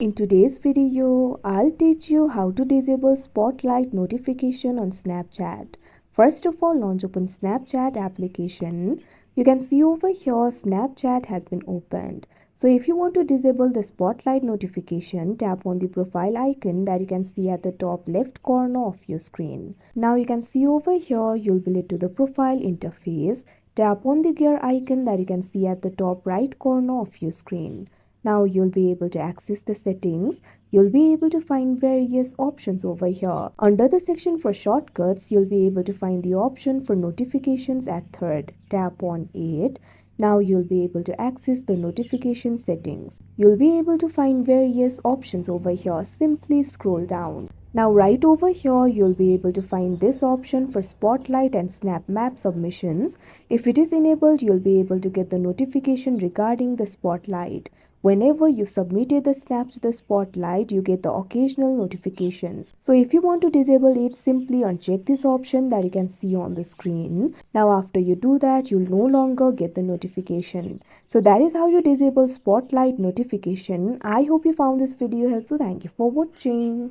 In today's video, I'll teach you how to disable spotlight notification on Snapchat. First of all, launch open Snapchat application. You can see over here Snapchat has been opened. So if you want to disable the spotlight notification, tap on the profile icon that you can see at the top left corner of your screen. Now you can see over here you'll be led to the profile interface. Tap on the gear icon that you can see at the top right corner of your screen. Now you'll be able to access the settings. You'll be able to find various options over here. Under the section for shortcuts, you'll be able to find the option for notifications at third. Tap on it. Now you'll be able to access the notification settings. You'll be able to find various options over here. Simply scroll down. Now right over here, you'll be able to find this option for Spotlight and Snap Map submissions. If it is enabled, you'll be able to get the notification regarding the Spotlight. Whenever you've submitted the snaps to the Spotlight, you get the occasional notifications. So if you want to disable it, simply uncheck this option that you can see on the screen. Now after you do that, you'll no longer get the notification. So that is how you disable Spotlight notification. I hope you found this video helpful. Thank you for watching.